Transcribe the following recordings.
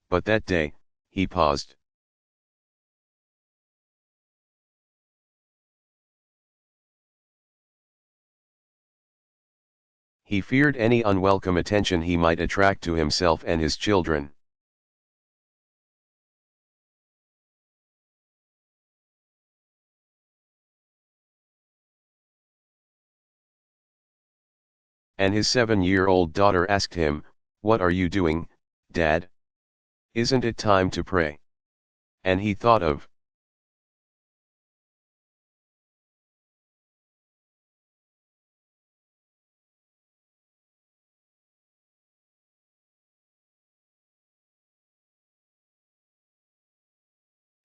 But that day, he paused. He feared any unwelcome attention he might attract to himself and his children. And his 7-year-old daughter asked him, "What are you doing, Dad? Isn't it time to pray?" And he thought of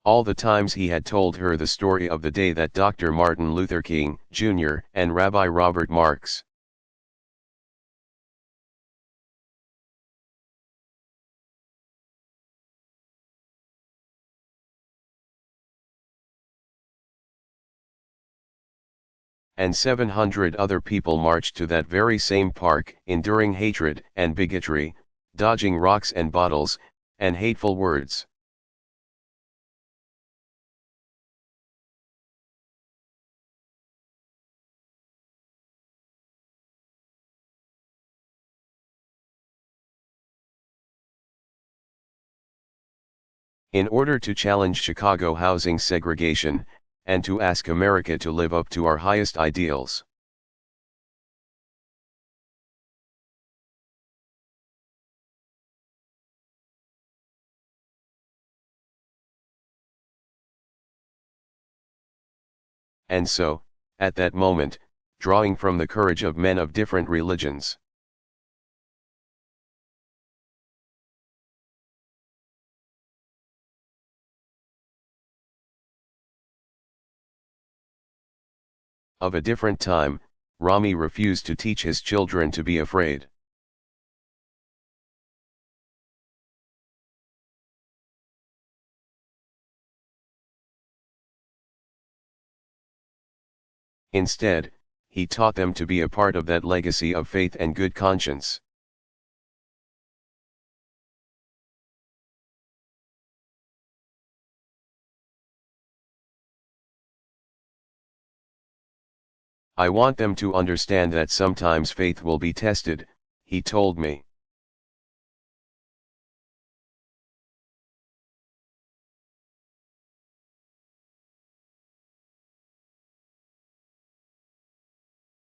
all the times he had told her the story of the day that Dr. Martin Luther King, Jr., and Rabbi Robert Marx and 700 other people marched to that very same park, enduring hatred and bigotry, dodging rocks and bottles, and hateful words. In order to challenge Chicago housing segregation, and to ask America to live up to our highest ideals. And so, at that moment, drawing from the courage of men of different religions, of a different time, Rami refused to teach his children to be afraid. Instead, he taught them to be a part of that legacy of faith and good conscience. I want them to understand that sometimes faith will be tested, he told me.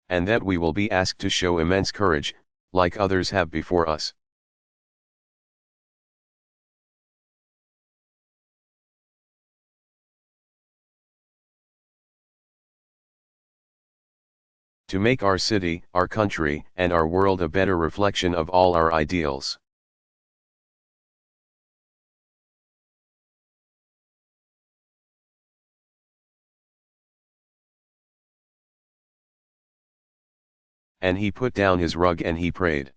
And that we will be asked to show immense courage, like others have before us. To make our city, our country, and our world a better reflection of all our ideals. And he put down his rug and he prayed.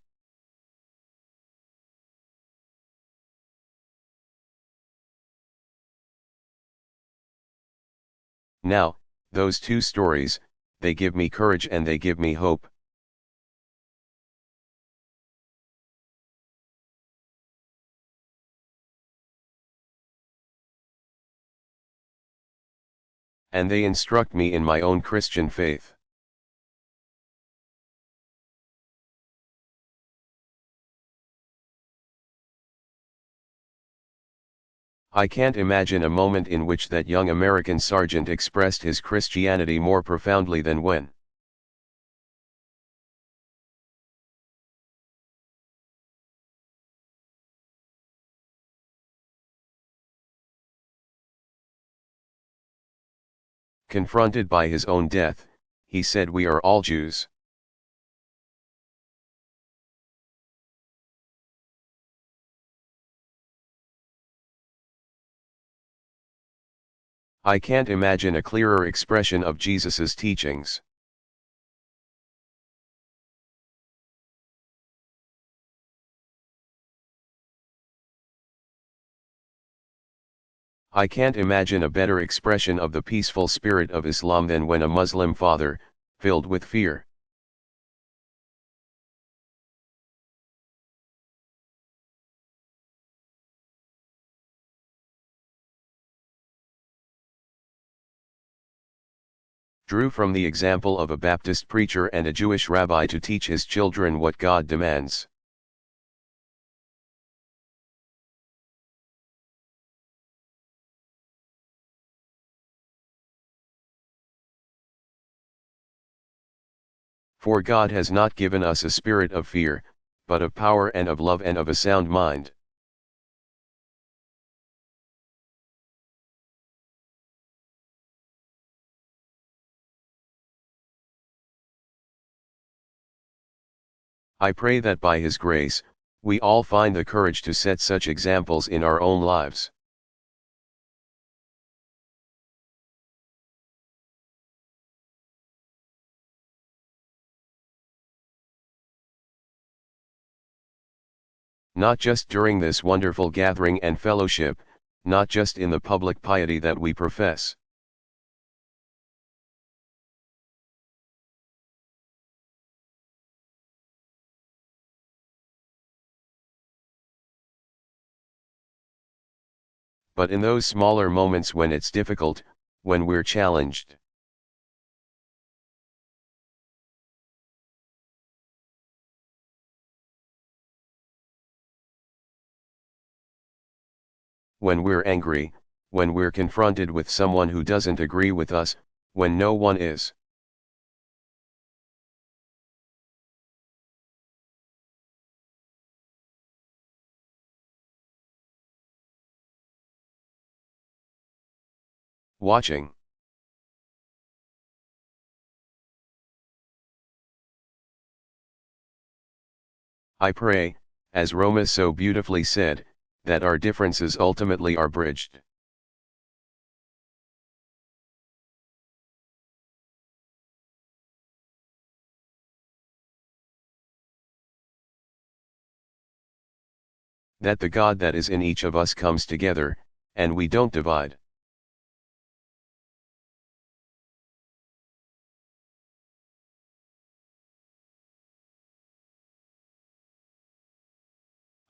Now, those two stories, they give me courage and they give me hope. And they instruct me in my own Christian faith. I can't imagine a moment in which that young American sergeant expressed his Christianity more profoundly than when. Confronted by his own death, he said, "We are all Jews." I can't imagine a clearer expression of Jesus's teachings. I can't imagine a better expression of the peaceful spirit of Islam than when a Muslim father, filled with fear, drew from the example of a Baptist preacher and a Jewish rabbi to teach his children what God demands. For God has not given us a spirit of fear, but of power and of love and of a sound mind. I pray that by His grace, we all find the courage to set such examples in our own lives. Not just during this wonderful gathering and fellowship, not just in the public piety that we profess. But in those smaller moments when it's difficult, when we're challenged. When we're angry, when we're confronted with someone who doesn't agree with us, when no one is. Watching. I pray, as Roma so beautifully said, that our differences ultimately are bridged. That the God that is in each of us comes together, and we don't divide.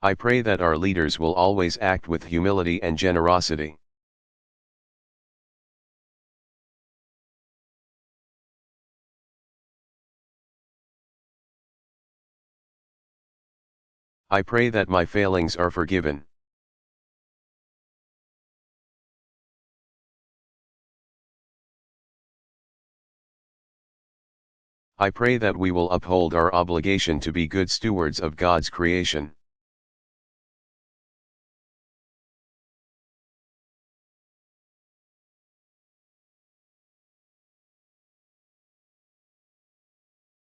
I pray that our leaders will always act with humility and generosity. I pray that my failings are forgiven. I pray that we will uphold our obligation to be good stewards of God's creation.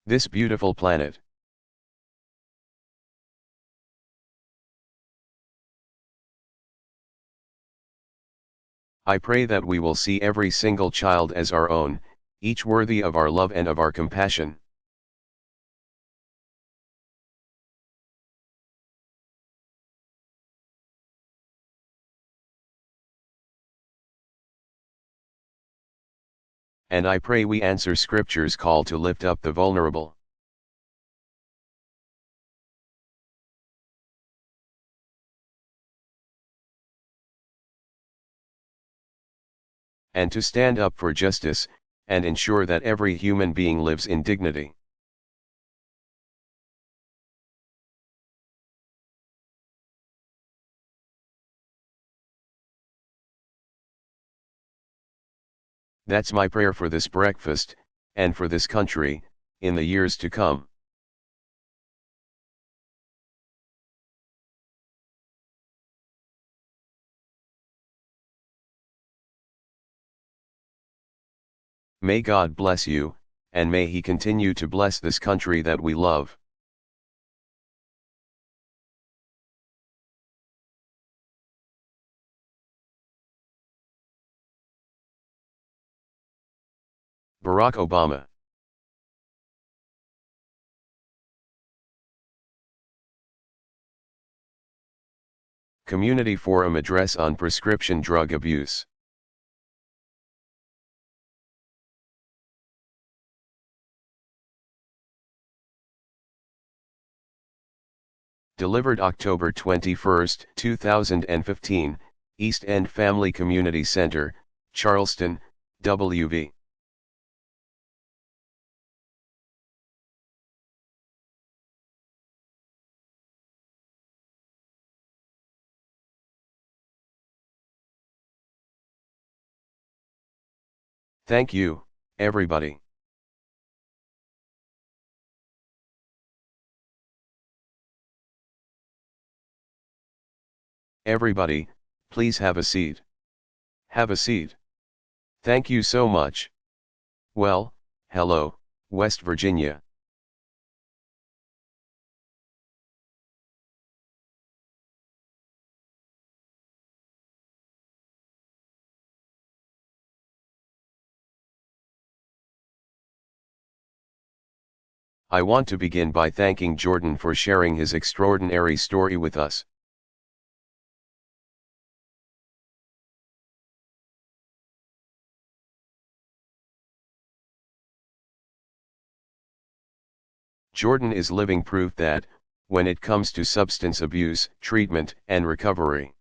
This beautiful planet. I pray that we will see every single child as our own, each worthy of our love and of our compassion. And I pray we answer Scripture's call to lift up the vulnerable. And to stand up for justice, and ensure that every human being lives in dignity. That's my prayer for this breakfast, and for this country, in the years to come. May God bless you, and may He continue to bless this country that we love. Barack Obama. Community Forum Address on Prescription Drug Abuse. Delivered October 21, 2015, East End Family Community Center, Charleston, WV. Thank you, everybody. Everybody, please have a seat. Have a seat. Thank you so much. Well, hello, West Virginia. I want to begin by thanking Jordan for sharing his extraordinary story with us. Jordan is living proof that, when it comes to substance abuse, treatment, and recovery,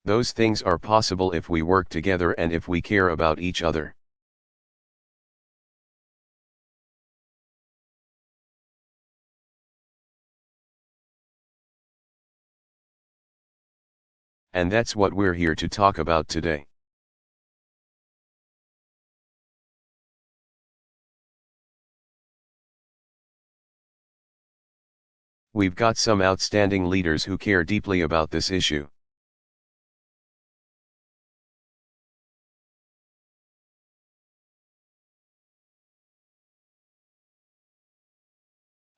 those things are possible if we work together and if we care about each other. And that's what we're here to talk about today. We've got some outstanding leaders who care deeply about this issue.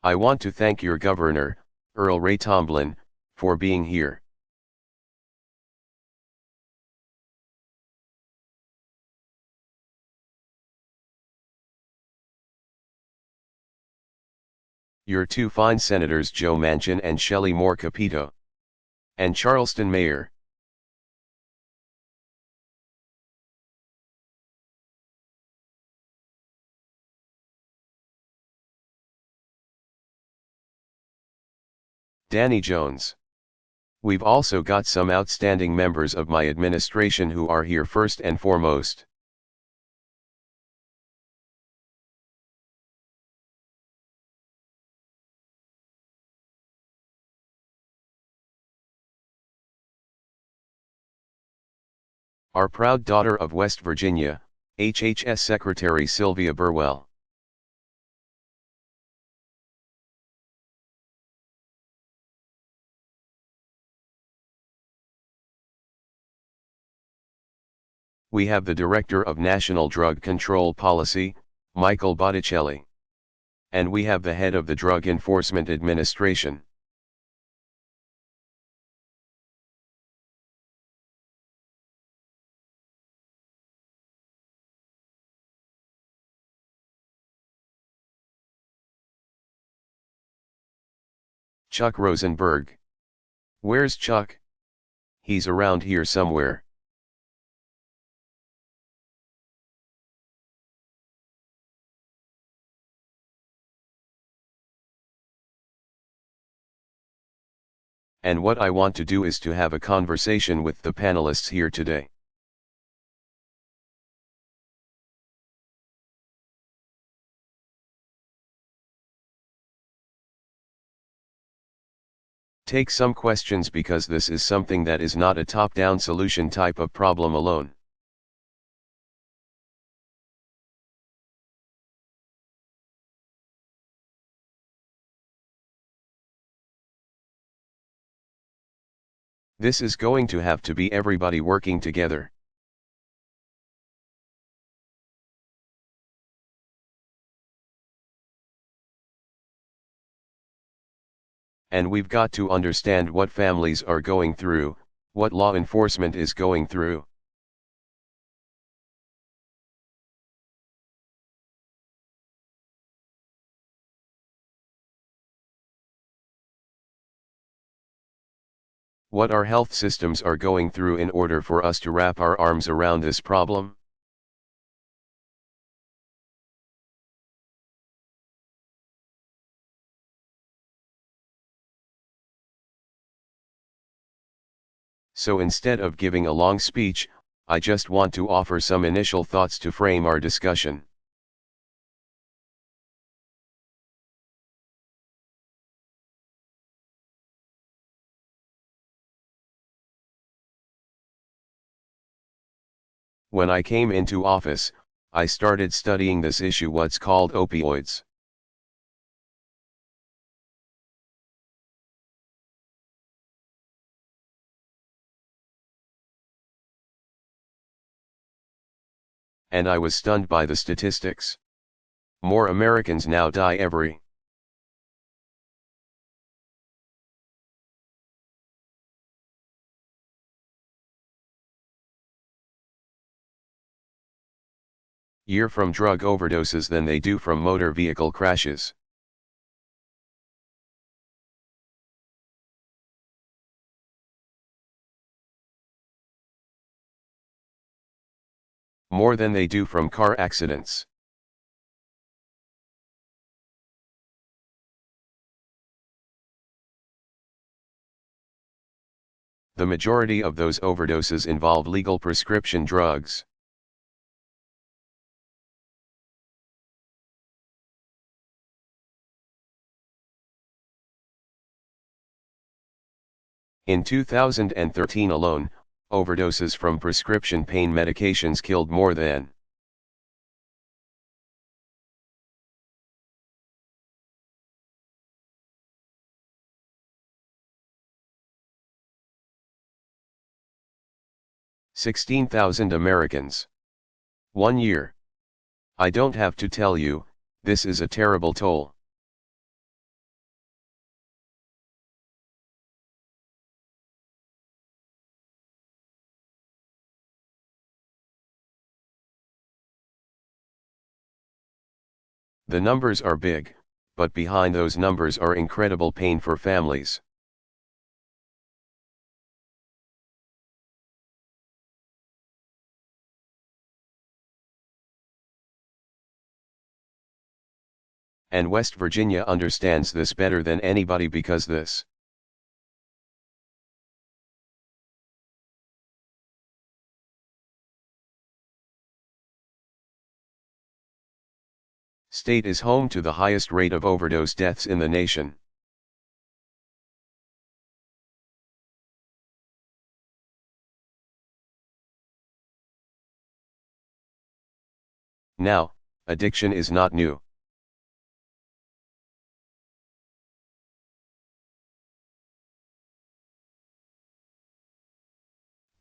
I want to thank your governor, Earl Ray Tomblin, for being here. Your two fine senators Joe Manchin and Shelley Moore Capito. And Charleston Mayor. Danny Jones. We've also got some outstanding members of my administration who are here first and foremost. Our proud daughter of West Virginia, HHS Secretary Sylvia Burwell. We have the Director of National Drug Control Policy, Michael Botticelli. And we have the head of the Drug Enforcement Administration. Chuck Rosenberg. Where's Chuck? He's around here somewhere. And what I want to do is to have a conversation with the panelists here today. Take some questions because this is something that is not a top-down solution type of problem alone. This is going to have to be everybody working together. And we've got to understand what families are going through, what law enforcement is going through. What our health systems are going through in order for us to wrap our arms around this problem. So instead of giving a long speech, I just want to offer some initial thoughts to frame our discussion. When I came into office, I started studying this issue, what's called opioids. And I was stunned by the statistics. More Americans now die every year from drug overdoses than they do from motor vehicle crashes. More than they do from car accidents. The majority of those overdoses involve legal prescription drugs. In 2013 alone, overdoses from prescription pain medications killed more than 16,000 Americans. 1 year. I don't have to tell you, this is a terrible toll. The numbers are big, but behind those numbers are incredible pain for families. And West Virginia understands this better than anybody because this state is home to the highest rate of overdose deaths in the nation. Now, addiction is not new.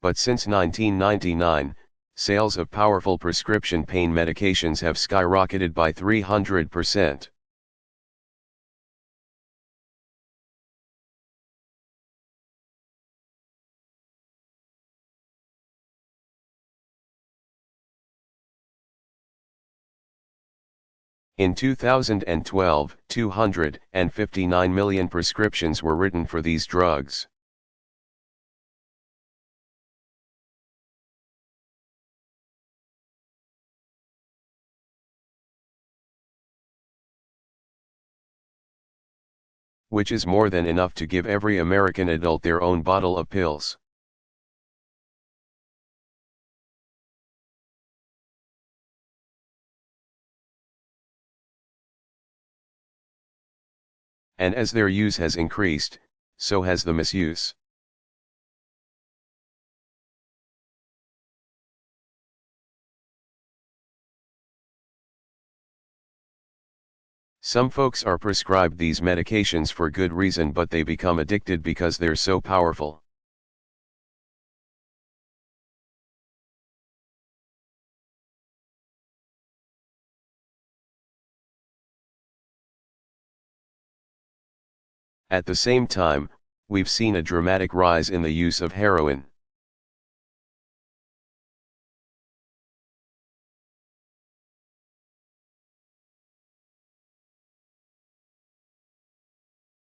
But since 1999, sales of powerful prescription pain medications have skyrocketed by 300%. In 2012, 259 million prescriptions were written for these drugs. Which is more than enough to give every American adult their own bottle of pills. And as their use has increased, so has the misuse. Some folks are prescribed these medications for good reason, but they become addicted because they're so powerful. At the same time, we've seen a dramatic rise in the use of heroin.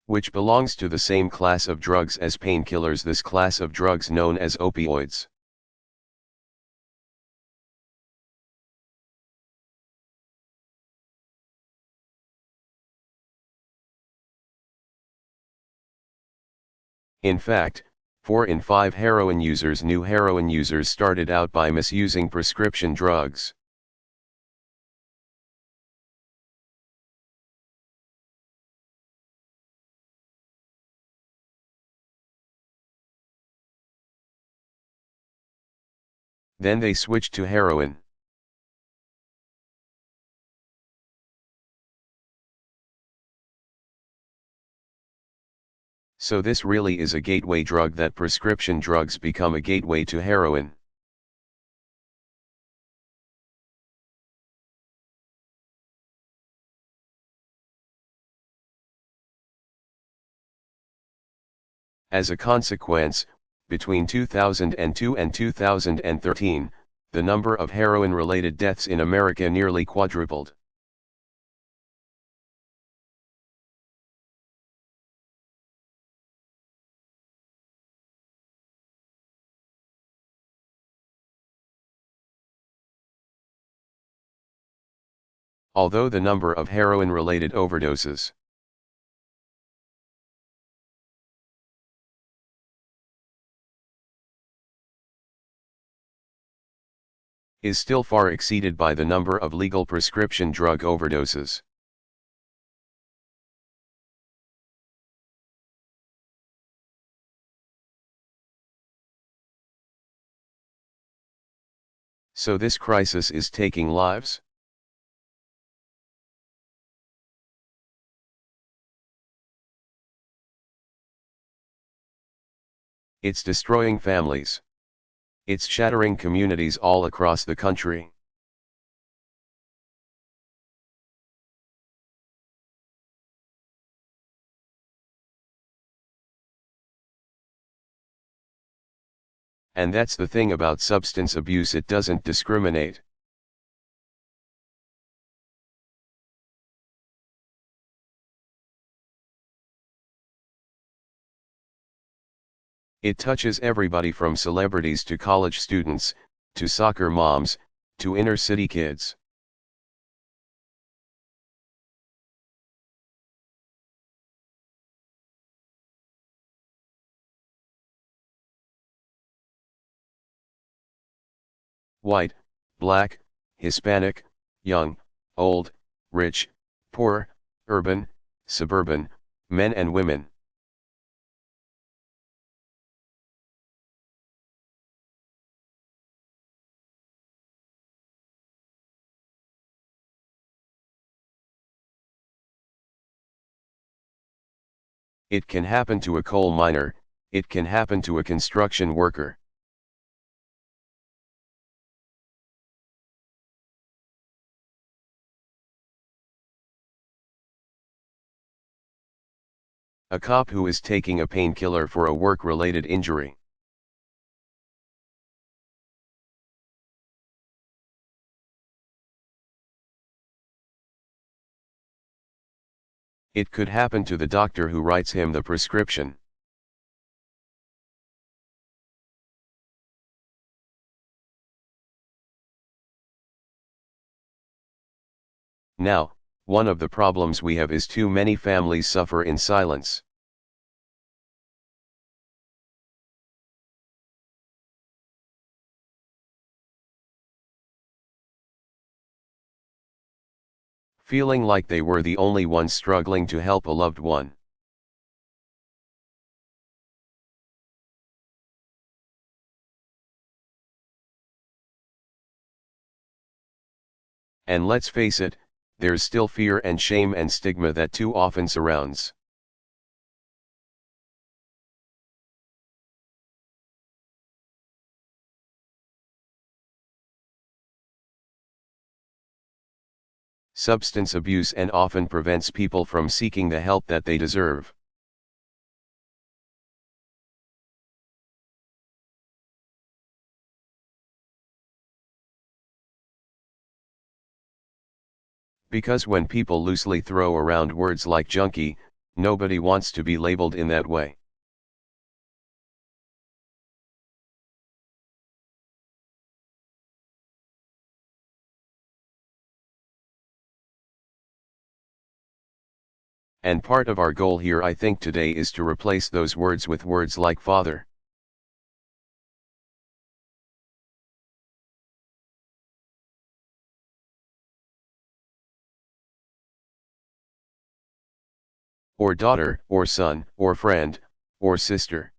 Which belongs to the same class of drugs as painkillers, this class of drugs known as opioids. In fact, 4 in 5 heroin users, new heroin users, started out by misusing prescription drugs. Then they switched to heroin. So this really is a gateway drug, that prescription drugs become a gateway to heroin. As a consequence, between 2002 and 2013, the number of heroin-related deaths in America nearly quadrupled. Although the number of heroin-related overdoses is still far exceeded by the number of legal prescription drug overdoses. So this crisis is taking lives? It's destroying families. It's shattering communities all across the country. And that's the thing about substance abuse, it doesn't discriminate. It touches everybody from celebrities to college students, to soccer moms, to inner city kids. White, black, Hispanic, young, old, rich, poor, urban, suburban, men and women. It can happen to a coal miner, it can happen to a construction worker. A cop who is taking a painkiller for a work-related injury. It could happen to the doctor who writes him the prescription. Now, one of the problems we have is too many families suffer in silence. Feeling like they were the only ones struggling to help a loved one. And let's face it, there's still fear and shame and stigma that too often surrounds. Substance abuse and often prevents people from seeking the help that they deserve. Because when people loosely throw around words like junkie, nobody wants to be labeled in that way. And part of our goal here, I think, today is to replace those words with words like father. Or daughter, or son, or friend, or sister.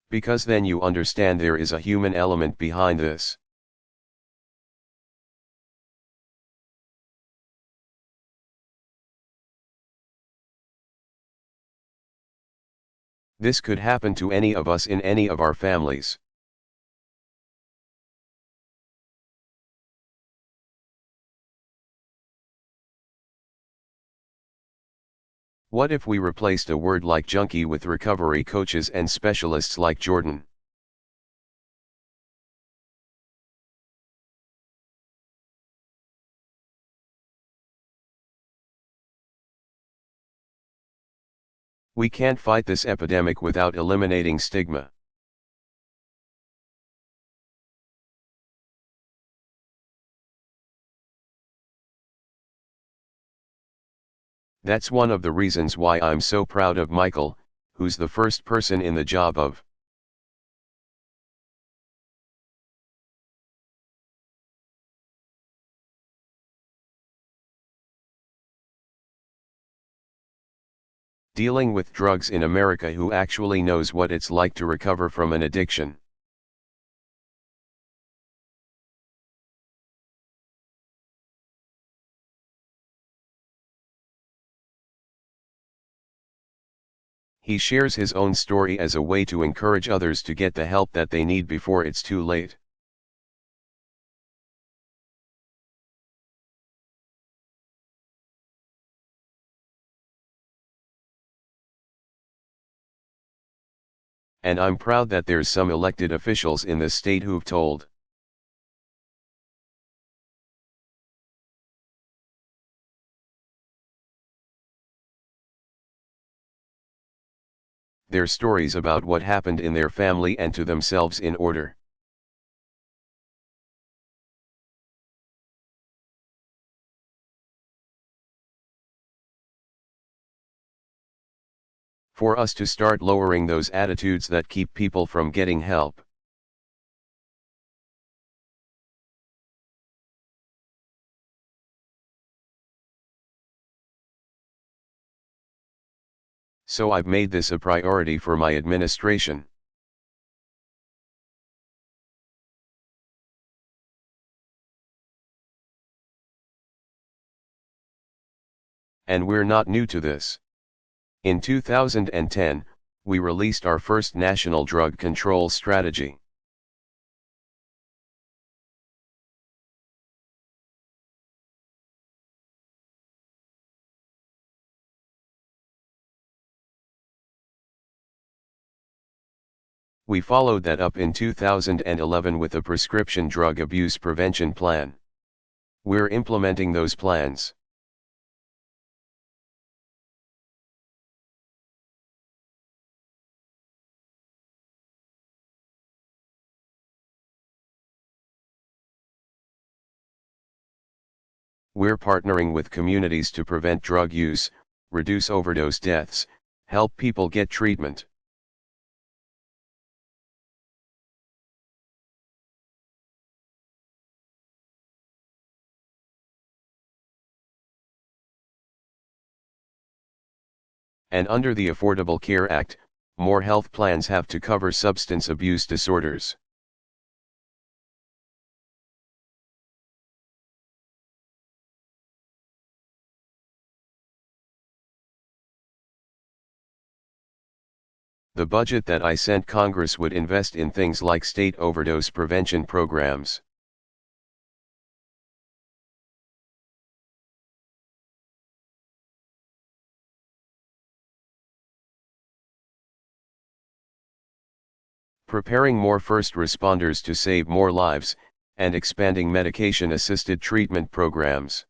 Because then you understand there is a human element behind this. This could happen to any of us in any of our families. What if we replaced a word like junkie with recovery coaches and specialists like Jordan? We can't fight this epidemic without eliminating stigma. That's one of the reasons why I'm so proud of Michael, who's the first person in the job of dealing with drugs in America, who actually knows what it's like to recover from an addiction. He shares his own story as a way to encourage others to get the help that they need before it's too late. And I'm proud that there's some elected officials in the state who've told their stories about what happened in their family and to themselves in order. For us to start lowering those attitudes that keep people from getting help. So I've made this a priority for my administration. And we're not new to this. In 2010, we released our first national drug control strategy. We followed that up in 2011 with a prescription drug abuse prevention plan. We're implementing those plans. We're partnering with communities to prevent drug use, reduce overdose deaths, help people get treatment. And under the Affordable Care Act, more health plans have to cover substance abuse disorders. The budget that I sent Congress would invest in things like state overdose prevention programs. Preparing more first responders to save more lives, and expanding medication-assisted treatment programs.